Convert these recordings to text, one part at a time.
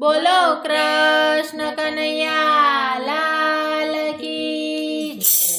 બોલો કૃષ્ણ કનૈયા લાલ કી જય।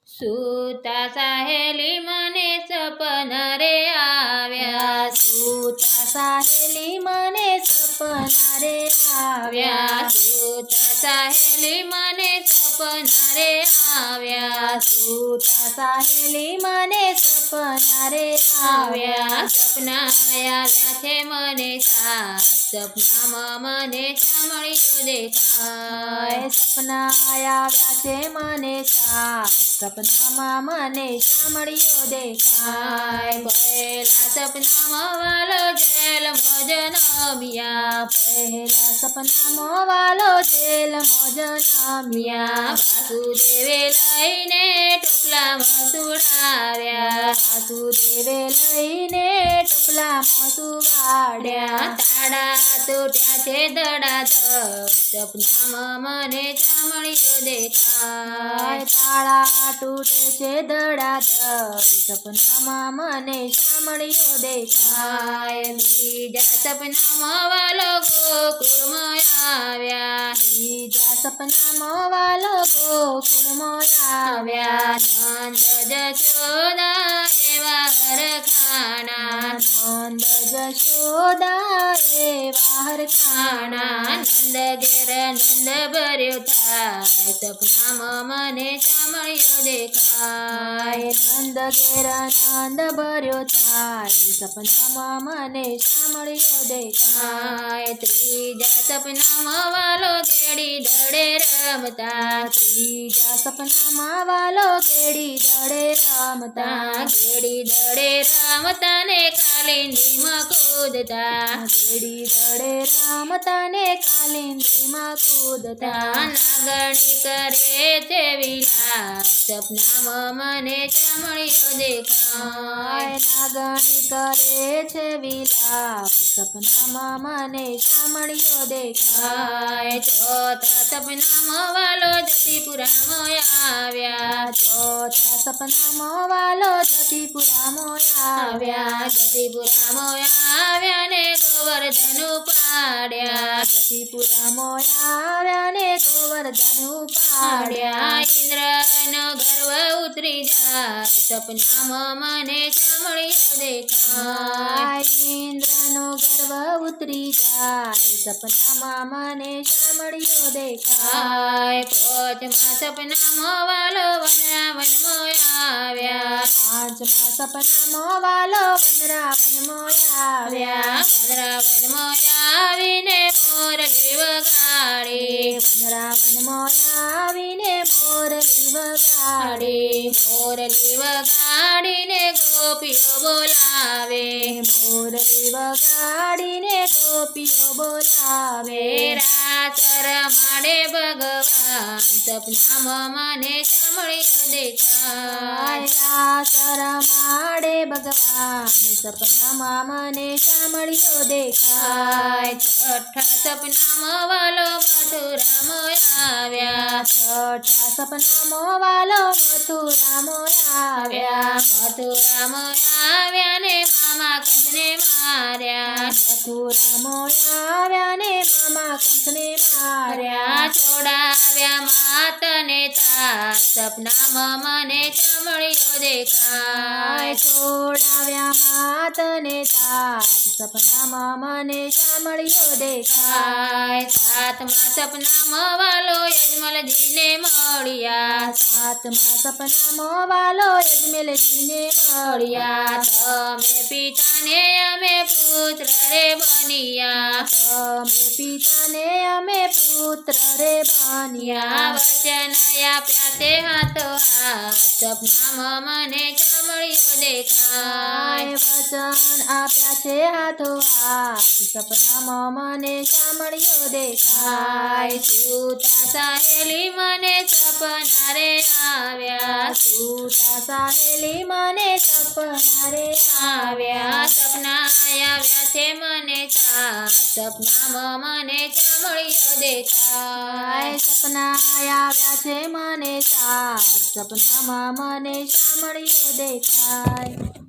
સૂતા સહેલી મને સપના રે આવ્યા, સૂતા સહેલી મને સપના રે આવ્યા, સૂતા સહેલી મને સપના રે આવ્યા, સૂતા સહેલી મને સપના રે આવ્યા। સપના આવ્યા છે મને સાત, સપનામાં મને ચામડીઓ દેખાય, સપના આવ્યા છે મને સાત, સપનામાં મને ચામડીઓ દેખાય। પહેલા સપનામાં વાલો જેલમાં જન્મ્યા, પહેલા સપનામાં વાલો જેલમાં જન્મ્યા, વાસુદેવે લઈને ટોપલામાં સુડાવ્યા, વાસુદેવે લઈને ટોપલામાં સુવાડ્યા। તાળા તૂટ્યા છે ધડાધડ, સપનામાં મને ચામડીઓ દેખાય, તાળા તૂટે છે ધડાધડ, સપનામાં મને ચામડીઓ દેખાય। બીજા સપનામાં વાલો ગોકુળમાં આવ્યા, બીજા સપનામાં વાલો ગોકુળમાં આવ્યા, નંદ જશોદા એવા હરખાણા, નંદ જશોદા એવા હરખાણા, નંદ ઘેર નંદ ભર્યો થાય, સપનામાં મને ચામડીઓ દેખાય, નંદ ઘેર નંદ ભર્યો થાય, સપનામાં મને ચામડીઓ દેખાય। ત્રીજા સપનામાં વાલો ઘેડી દડે રમતા, ત્રીજા સપનામાં વાલો ઘેડી દડે રમતા, ઘેડી દડે રમતા ને કાલિંદીમાં કૂદતા, ઘેડી દડે રમતા ને કાલિંદીમાં કૂદતા, નાગણી કરે છે વિલાપ, સપનામાં મને ચામડીઓ દેખાય, નાગણી કરે છે વિલાપ, સપનામાં મને ચામડીઓ દેખાય। ચોથા સપનામાં વાલો જતીપુરામાં આવ્યા, ચોથા સપનામાં વાલો જતીપુરામાં આવ્યા, જતીપુરામાં આવ્યા ને ગોવર્ધન ઉપાડ્યા, જતીપુરામાં આવ્યા ને ગોવર્ધન ઉપાડ્યા। ઇન્દ્રનો ગર્વ ઉતરી જાય, સપનામાં મને ચામડીઓ દેખાય, ઇન્દ્રનો ગર્વ ઉતરી જાય, સપનામાં મને ચામડીઓ દેખાય। પાંચમા સપનામાં વાલો વનરાવનમાં આવ્યા, પાંચમા સપનામાં વાલો વનરાવનમાં આવ્યા, વનરાવનમાં આવીને મોરલી વગાડી, વનરાવનમાં આવીને મોરલી વગાડી, મોરલી વગાડીને ગોપીઓ બોલાવે, મોરલી વગાડીને ગોપીઓ બોલાવે। રાસ રમાડે ભગવાન, સપનામાં મને ચામડીઓ દેખાય, રાસ રમાડે ભગવાન, સપનામાં મને ચામડીઓ દેખાય। છઠ્ઠા સપનામાં વાલો મથુરામાં આવ્યા, છઠ્ઠા સપનામાં વાલો મથુરામાં આવ્યા, મથુરામાં આવ્યા ને મામા કંસને માર્યા, મથુરામાં આવ્યા ને મામા કંસને માર્યા। છોડાવ્યા માતને તાત, સપનામાં મને ચામડીઓ દેખાય, છોડાવ્યા માતને તાત, સપનામાં મને ચામડીઓ દેખાય। સાતમા સપનામાં વાલો યજમલજીને મળ્યા, સાતમા સપનામાં વાલો યજમલજીને મળ્યા, તમે પિતાને અમે પુત્ર રે બન્યા, તમે પિતાને અમે પુત્ર રે બન્યા। વચન આપ્યા તે હાથો હાથ, સપનામાં મને ચામડીઓ દેખાય, વચન આપ્યા છે હાથો હાથ, સપનામાં મને ચામડીઓ દેખાય। સૂતા સહેલી મને સપના રે આવ્યા, સૂતા સહેલી મને સપના રે આવ્યા, સપના આવ્યા છે મને સાત, સપનામાં મને ચામડીઓ દેખાય, સપના આવ્યા છે મને સાત, સપનામાં મને ચામડીઓ દેખાય।